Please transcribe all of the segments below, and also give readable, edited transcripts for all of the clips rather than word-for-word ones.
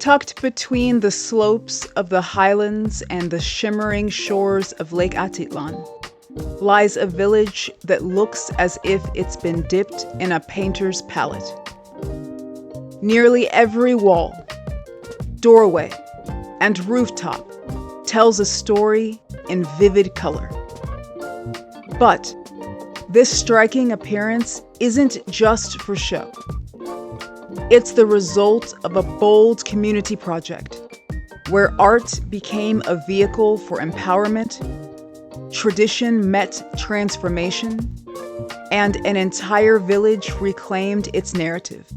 Tucked between the slopes of the highlands and the shimmering shores of Lake Atitlán lies a village that looks as if it's been dipped in a painter's palette. Nearly every wall, doorway, and rooftop tells a story in vivid color. But this striking appearance isn't just for show. It's the result of a bold community project where art became a vehicle for empowerment, tradition met transformation, and an entire village reclaimed its narrative,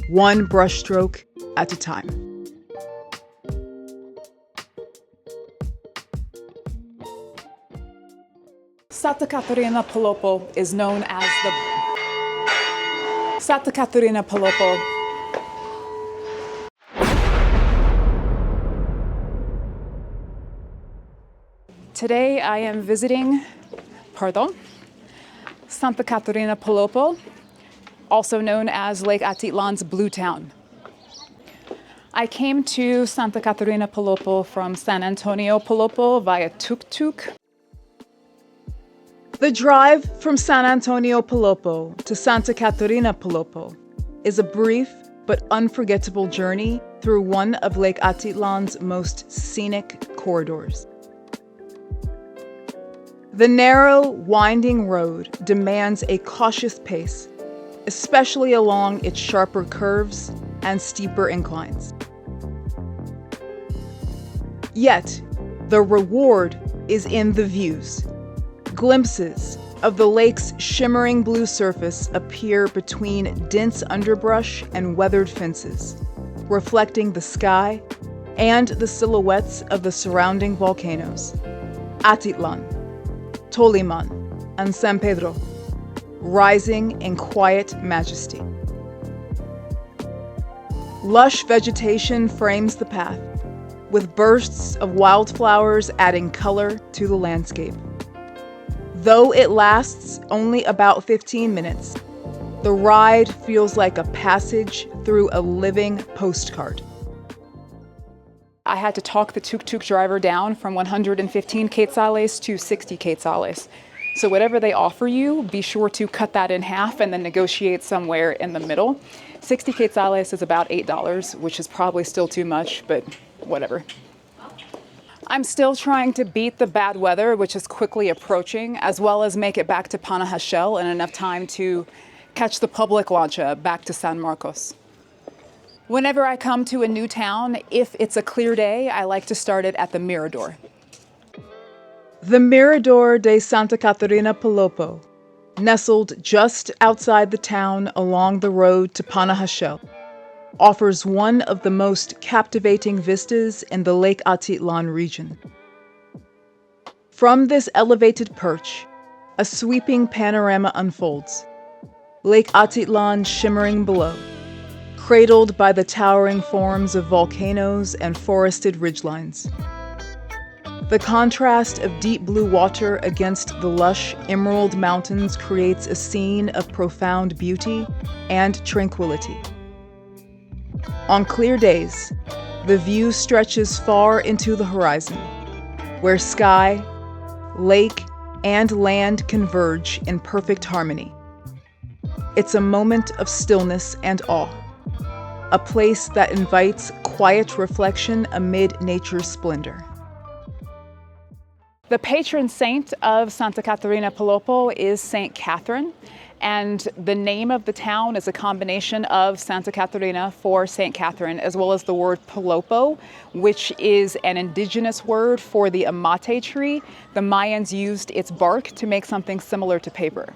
one brushstroke at a time. Santa Catarina Palopó is known as the Santa Catarina Palopó. Today I am visiting, Santa Catarina Palopó, also known as Lake Atitlán's Blue Town. I came to Santa Catarina Palopó from San Antonio Palopó via tuk-tuk. The drive from San Antonio Palopó to Santa Catarina Palopó is a brief but unforgettable journey through one of Lake Atitlán's most scenic corridors. The narrow, winding road demands a cautious pace, especially along its sharper curves and steeper inclines. Yet, the reward is in the views. Glimpses of the lake's shimmering blue surface appear between dense underbrush and weathered fences, reflecting the sky and the silhouettes of the surrounding volcanoes. Atitlán, Toliman, and San Pedro, rising in quiet majesty. Lush vegetation frames the path, with bursts of wildflowers adding color to the landscape. Though it lasts only about 15 minutes, the ride feels like a passage through a living postcard. I had to talk the tuk-tuk driver down from 115 quetzales to 60 quetzales. So whatever they offer you, be sure to cut that in half and then negotiate somewhere in the middle. 60 quetzales is about $8, which is probably still too much, but whatever. I'm still trying to beat the bad weather, which is quickly approaching, as well as make it back to Panajachel in enough time to catch the public lancha back to San Marcos. Whenever I come to a new town, if it's a clear day, I like to start it at the mirador. The Mirador de Santa Catarina Palopó, nestled just outside the town along the road to Panajachel, offers one of the most captivating vistas in the Lake Atitlán region. From this elevated perch, a sweeping panorama unfolds. Lake Atitlán shimmering below, cradled by the towering forms of volcanoes and forested ridgelines. The contrast of deep blue water against the lush emerald mountains creates a scene of profound beauty and tranquility. On clear days, the view stretches far into the horizon, where sky, lake, and land converge in perfect harmony. It's a moment of stillness and awe, a place that invites quiet reflection amid nature's splendor. The patron saint of Santa Catarina Palopó is Saint Catherine, and the name of the town is a combination of Santa Catarina for Saint Catherine, as well as the word Palopó, which is an indigenous word for the amate tree. The Mayans used its bark to make something similar to paper.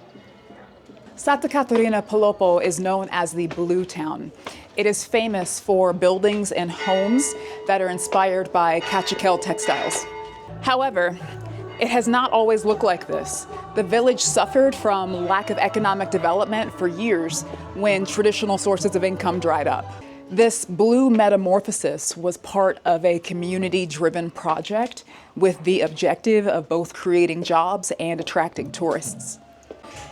Santa Catarina Palopó is known as the Blue Town. It is famous for buildings and homes that are inspired by cachaquel textiles. However, it has not always looked like this. The village suffered from lack of economic development for years when traditional sources of income dried up. This blue metamorphosis was part of a community-driven project with the objective of both creating jobs and attracting tourists.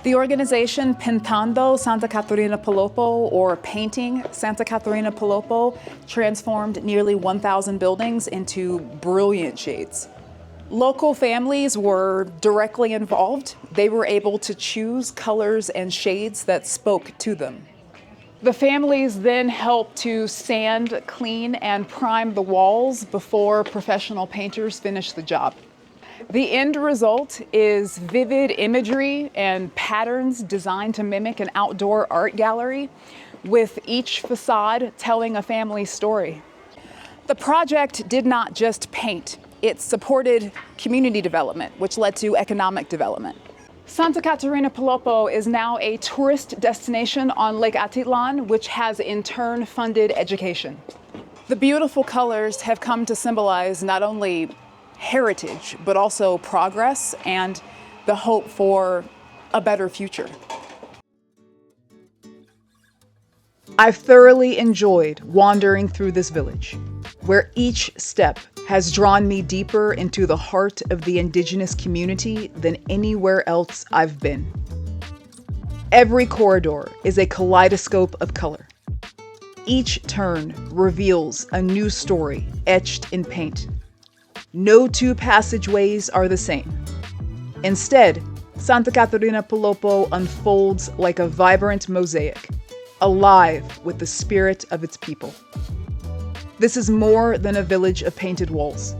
The organization Pintando Santa Catarina Palopó, or Painting Santa Catarina Palopó, transformed nearly 1,000 buildings into brilliant shades. Local families were directly involved. They were able to choose colors and shades that spoke to them. The families then helped to sand, clean, and prime the walls before professional painters finished the job. The end result is vivid imagery and patterns designed to mimic an outdoor art gallery, with each facade telling a family story. The project did not just paint, it supported community development, which led to economic development. Santa Catarina Palopó is now a tourist destination on Lake Atitlán, which has in turn funded education. The beautiful colors have come to symbolize not only heritage, but also progress and the hope for a better future. I've thoroughly enjoyed wandering through this village, where each step has drawn me deeper into the heart of the indigenous community than anywhere else I've been. Every corridor is a kaleidoscope of color. Each turn reveals a new story etched in paint. No two passageways are the same. Instead, Santa Catarina Palopó unfolds like a vibrant mosaic, alive with the spirit of its people. This is more than a village of painted walls.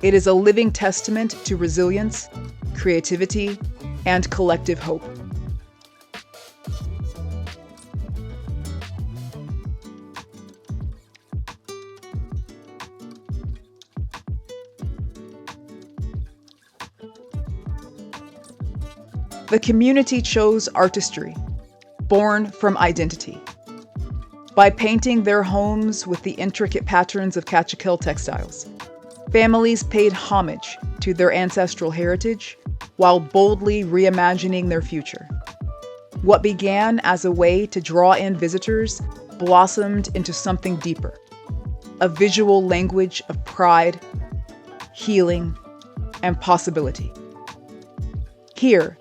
It is a living testament to resilience, creativity, and collective hope. The community chose artistry, born from identity. By painting their homes with the intricate patterns of Cachiquel textiles, families paid homage to their ancestral heritage while boldly reimagining their future. What began as a way to draw in visitors blossomed into something deeper, a visual language of pride, healing, and possibility. Here,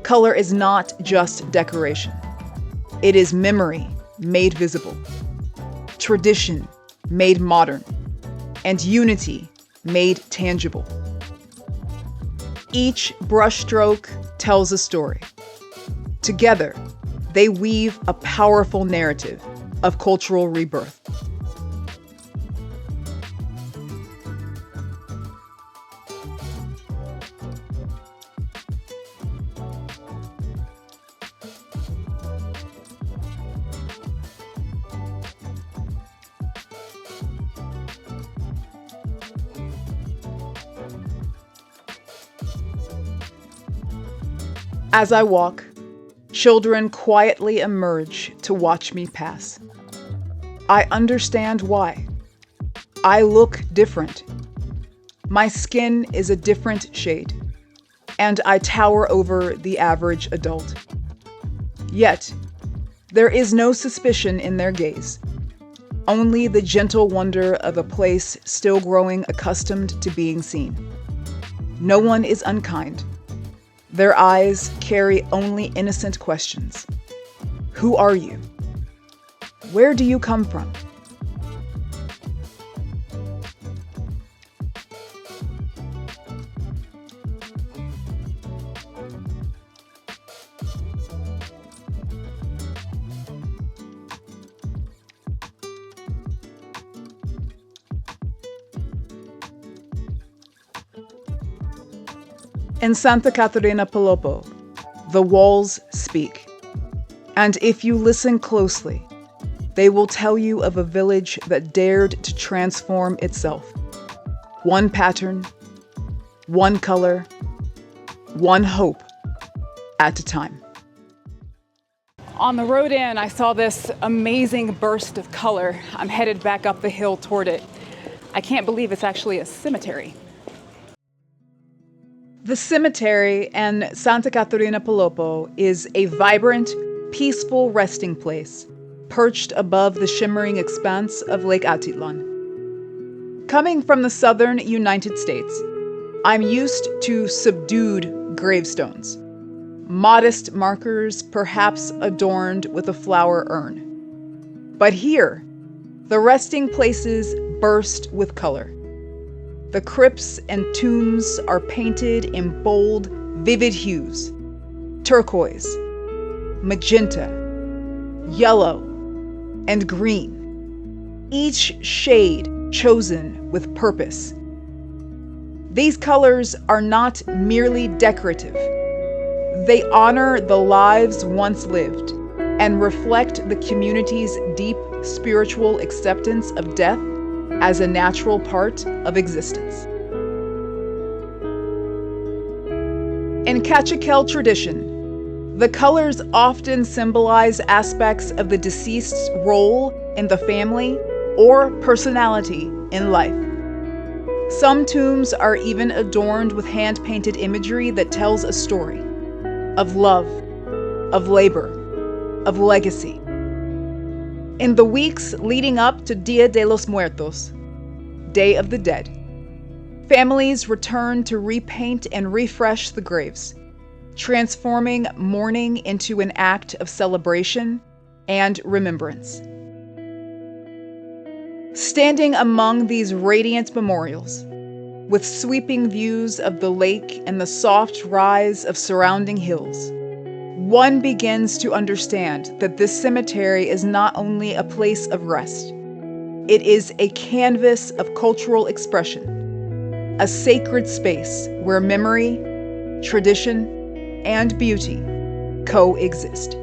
color is not just decoration. It is memory made visible, tradition made modern, and unity made tangible. Each brushstroke tells a story. Together, they weave a powerful narrative of cultural rebirth. As I walk, children quietly emerge to watch me pass. I understand why. I look different. My skin is a different shade, and I tower over the average adult. Yet, there is no suspicion in their gaze, only the gentle wonder of a place still growing accustomed to being seen. No one is unkind. Their eyes carry only innocent questions. Who are you? Where do you come from? In Santa Catarina Palopó, the walls speak. And if you listen closely, they will tell you of a village that dared to transform itself. One pattern, one color, one hope at a time. On the road in, I saw this amazing burst of color. I'm headed back up the hill toward it. I can't believe it's actually a cemetery. The cemetery in Santa Catarina Palopó is a vibrant, peaceful resting place perched above the shimmering expanse of Lake Atitlán. Coming from the southern United States, I'm used to subdued gravestones. modest markers perhaps adorned with a flower urn. But here, the resting places burst with color. The crypts and tombs are painted in bold, vivid hues: turquoise, magenta, yellow, and green, each shade chosen with purpose. These colors are not merely decorative. They honor the lives once lived and reflect the community's deep spiritual acceptance of death as a natural part of existence. In Cachiquel tradition, the colors often symbolize aspects of the deceased's role in the family or personality in life. Some tombs are even adorned with hand-painted imagery that tells a story of love, of labor, of legacy. In the weeks leading up to Dia de los Muertos, Day of the Dead, families return to repaint and refresh the graves, transforming mourning into an act of celebration and remembrance. Standing among these radiant memorials, with sweeping views of the lake and the soft rise of surrounding hills, one begins to understand that this cemetery is not only a place of rest, it is a canvas of cultural expression, a sacred space where memory, tradition, and beauty coexist.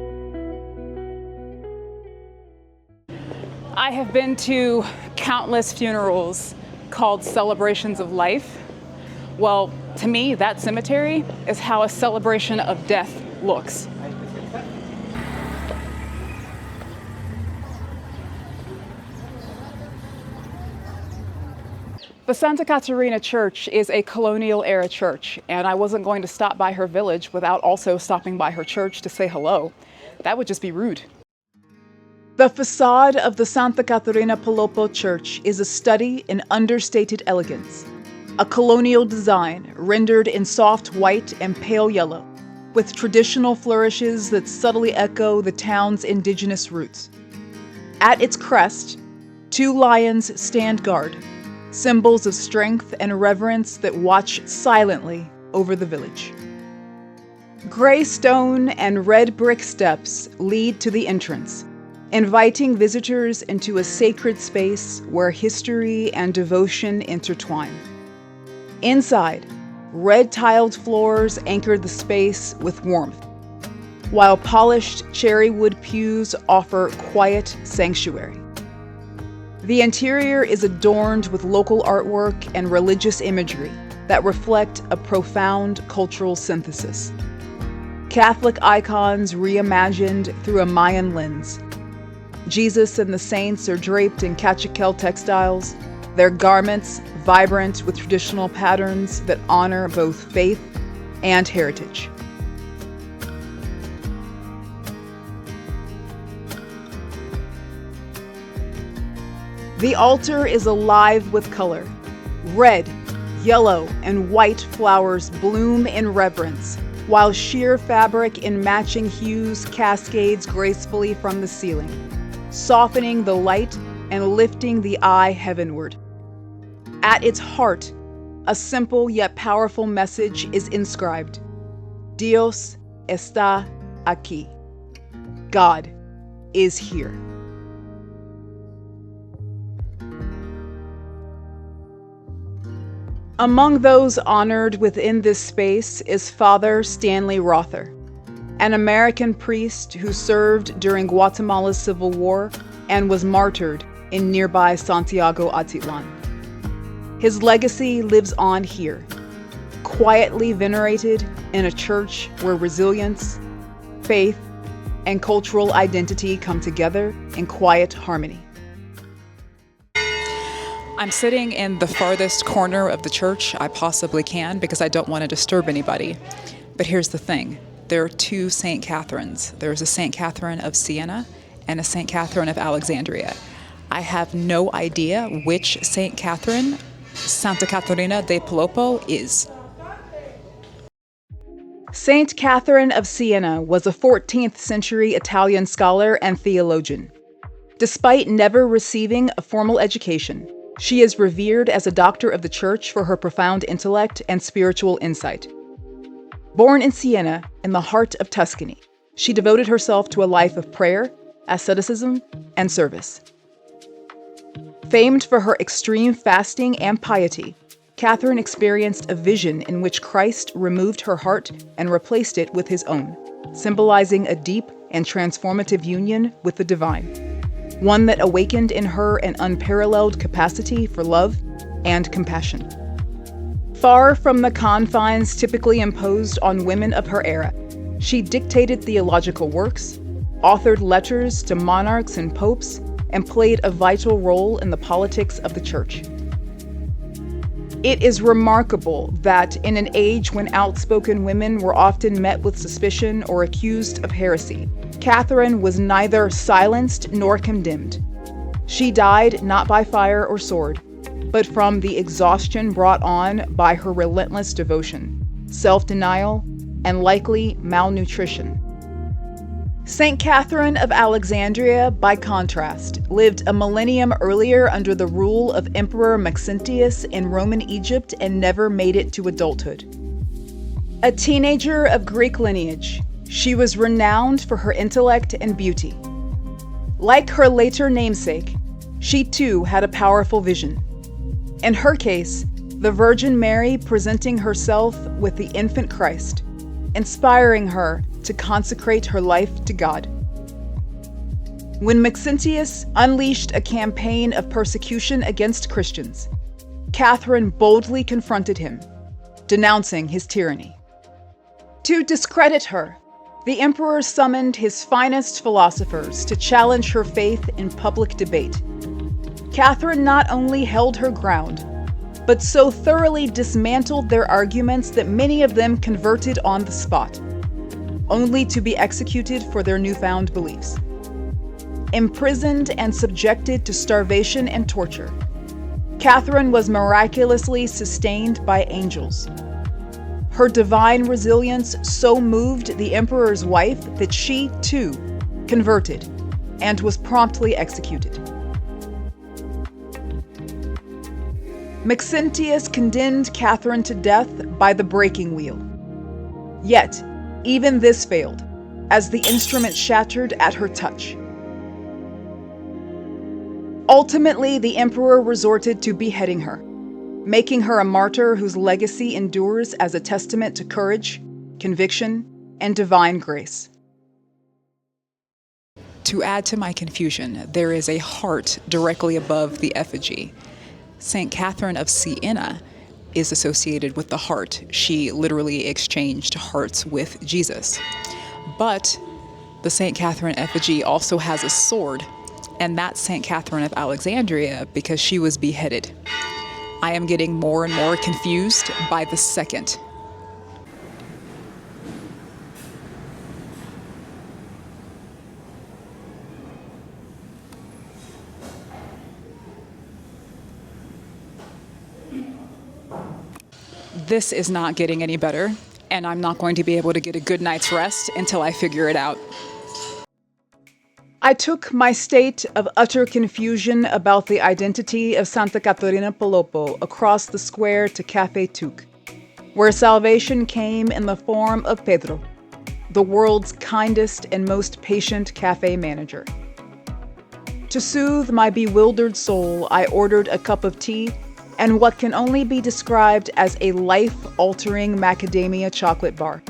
I have been to countless funerals called celebrations of life. Well, to me, that cemetery is how a celebration of death looks. The Santa Catarina Church is a colonial-era church, and I wasn't going to stop by her village without also stopping by her church to say hello. That would just be rude. The facade of the Santa Catarina Palopó Church is a study in understated elegance, a colonial design rendered in soft white and pale yellow, with traditional flourishes that subtly echo the town's indigenous roots. At its crest, two lions stand guard, symbols of strength and reverence that watch silently over the village. Gray stone and red brick steps lead to the entrance, inviting visitors into a sacred space where history and devotion intertwine. Inside, red-tiled floors anchor the space with warmth, while polished cherry wood pews offer quiet sanctuary. The interior is adorned with local artwork and religious imagery that reflect a profound cultural synthesis. Catholic icons reimagined through a Mayan lens. Jesus and the saints are draped in Cachiquel textiles, their garments vibrant with traditional patterns that honor both faith and heritage. The altar is alive with color. Red, yellow, and white flowers bloom in reverence, while sheer fabric in matching hues cascades gracefully from the ceiling, softening the light and lifting the eye heavenward. At its heart, a simple yet powerful message is inscribed: Dios está aquí. God is here. Among those honored within this space is Father Stanley Rother, an American priest who served during Guatemala's Civil War and was martyred in nearby Santiago Atitlán. His legacy lives on here, quietly venerated in a church where resilience, faith, and cultural identity come together in quiet harmony. I'm sitting in the farthest corner of the church I possibly can because I don't want to disturb anybody. But here's the thing. There are two St. Catherines. There's a St. Catherine of Siena and a St. Catherine of Alexandria. I have no idea which St. Catherine Santa Catarina de Palopó is. Saint Catherine of Siena was a 14th century Italian scholar and theologian. Despite never receiving a formal education, she is revered as a doctor of the Church for her profound intellect and spiritual insight. Born in Siena, in the heart of Tuscany, she devoted herself to a life of prayer, asceticism, and service. Famed for her extreme fasting and piety, Catherine experienced a vision in which Christ removed her heart and replaced it with his own, symbolizing a deep and transformative union with the divine, one that awakened in her an unparalleled capacity for love and compassion. Far from the confines typically imposed on women of her era, she dictated theological works, authored letters to monarchs and popes, and played a vital role in the politics of the Church. It is remarkable that in an age when outspoken women were often met with suspicion or accused of heresy, Catherine was neither silenced nor condemned. She died not by fire or sword, but from the exhaustion brought on by her relentless devotion, self-denial, and likely malnutrition. Saint Catherine of Alexandria, by contrast, lived a millennium earlier under the rule of Emperor Maxentius in Roman Egypt and never made it to adulthood. A teenager of Greek lineage, she was renowned for her intellect and beauty. Like her later namesake, she too had a powerful vision. In her case, the Virgin Mary presenting herself with the infant Christ, inspiring her to consecrate her life to God. When Maxentius unleashed a campaign of persecution against Christians, Catherine boldly confronted him, denouncing his tyranny. To discredit her, the emperor summoned his finest philosophers to challenge her faith in public debate. Catherine not only held her ground, but so thoroughly dismantled their arguments that many of them converted on the spot, only to be executed for their newfound beliefs. Imprisoned and subjected to starvation and torture, Catherine was miraculously sustained by angels. Her divine resilience so moved the emperor's wife that she, too, converted and was promptly executed. Maxentius condemned Catherine to death by the breaking wheel. Yet, even this failed, as the instrument shattered at her touch. Ultimately, the emperor resorted to beheading her, making her a martyr whose legacy endures as a testament to courage, conviction, and divine grace. To add to my confusion, there is a heart directly above the effigy. Saint Catherine of Siena is associated with the heart. She literally exchanged hearts with Jesus. But the Saint Catherine effigy also has a sword, and that's Saint Catherine of Alexandria because she was beheaded. I am getting more and more confused by the second. This is not getting any better, and I'm not going to be able to get a good night's rest until I figure it out. I took my state of utter confusion about the identity of Santa Catarina Palopó across the square to Café Tuc, where salvation came in the form of Pedro, the world's kindest and most patient cafe manager. To soothe my bewildered soul, I ordered a cup of tea and what can only be described as a life-altering macadamia chocolate bar.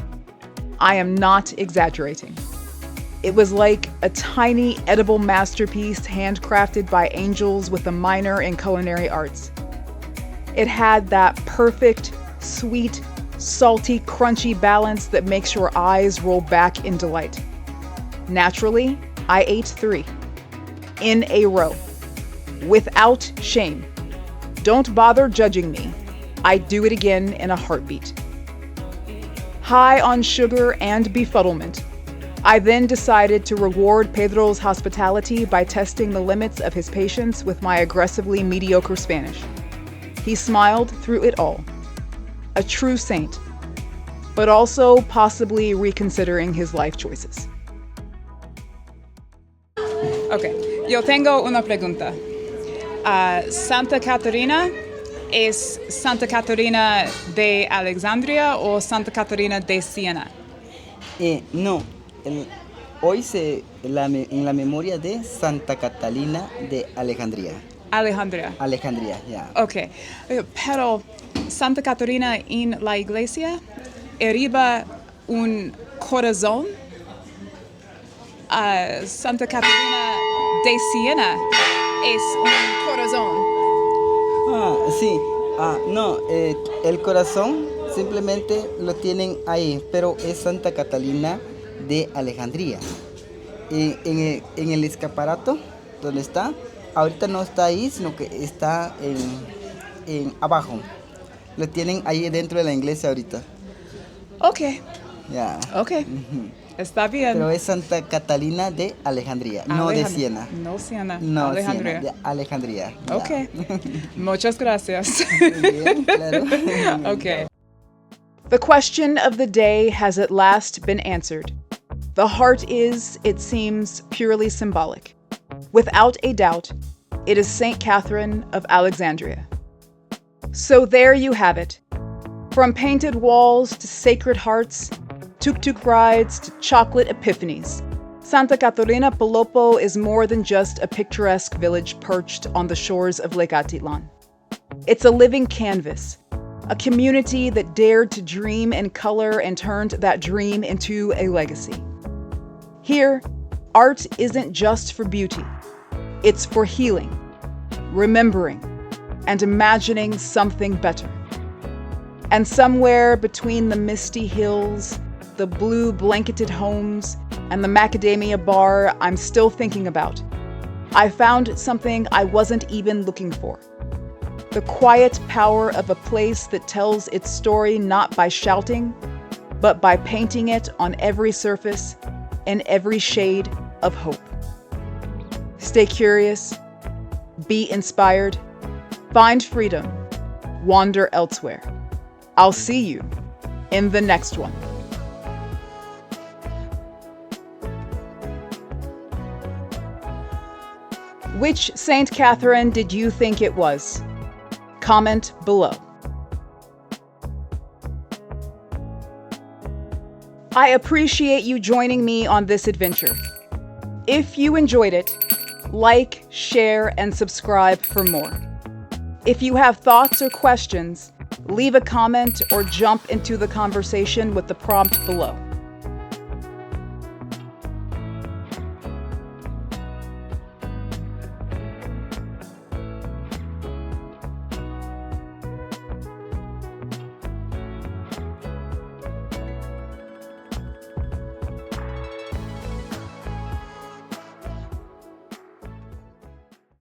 I am not exaggerating. It was like a tiny edible masterpiece handcrafted by angels with a minor in culinary arts. It had that perfect, sweet, salty, crunchy balance that makes your eyes roll back in delight. Naturally, I ate 3, in a row, without shame. Don't bother judging me. I'd do it again in a heartbeat. High on sugar and befuddlement, I then decided to reward Pedro's hospitality by testing the limits of his patience with my aggressively mediocre Spanish. He smiled through it all. A true saint. but also possibly reconsidering his life choices. Ok, yo tengo una pregunta. ¿Santa Catarina es Santa Catarina de Alexandria o Santa Catarina de Siena? No, hoy en la memoria de Santa Catalina de Alejandría. Alejandria. Alejandría, ya. Ok, pero Santa Catarina en la iglesia arriba un corazón. Santa Catarina de Siena es un corazón. Sí. No, el corazón simplemente lo tienen ahí, pero es Santa Catalina de Alejandría. En el escaparato, donde está, ahorita no está ahí, sino que está en abajo. Lo tienen ahí dentro de la iglesia ahorita. Ok, Ya. ok, está bien. Pero es Santa Catalina de Alejandría, no de Siena. No Siena, No, Alejandría. Siena, de Alejandría. Ya. Ok, muchas gracias. Muy bien, claro. Ok. The question of the day has at last been answered. The heart is, it seems, purely symbolic. Without a doubt, it is Saint Catherine of Alexandria. So there you have it. From painted walls to sacred hearts, tuk-tuk rides to chocolate epiphanies, Santa Catarina Palopó is more than just a picturesque village perched on the shores of Lake Atitlán. It's a living canvas, a community that dared to dream in color and turned that dream into a legacy. Here, art isn't just for beauty. It's for healing, remembering, and imagining something better. And somewhere between the misty hills, the blue blanketed homes, and the macadamia bar I'm still thinking about, I found something I wasn't even looking for. The quiet power of a place that tells its story not by shouting, but by painting it on every surface, in every shade of hope. Stay curious, be inspired, find freedom, wander elsewhere. I'll see you in the next one. Which Saint Catherine did you think it was? Comment below. I appreciate you joining me on this adventure. If you enjoyed it, like, share, and subscribe for more. If you have thoughts or questions, leave a comment or jump into the conversation with the prompt below.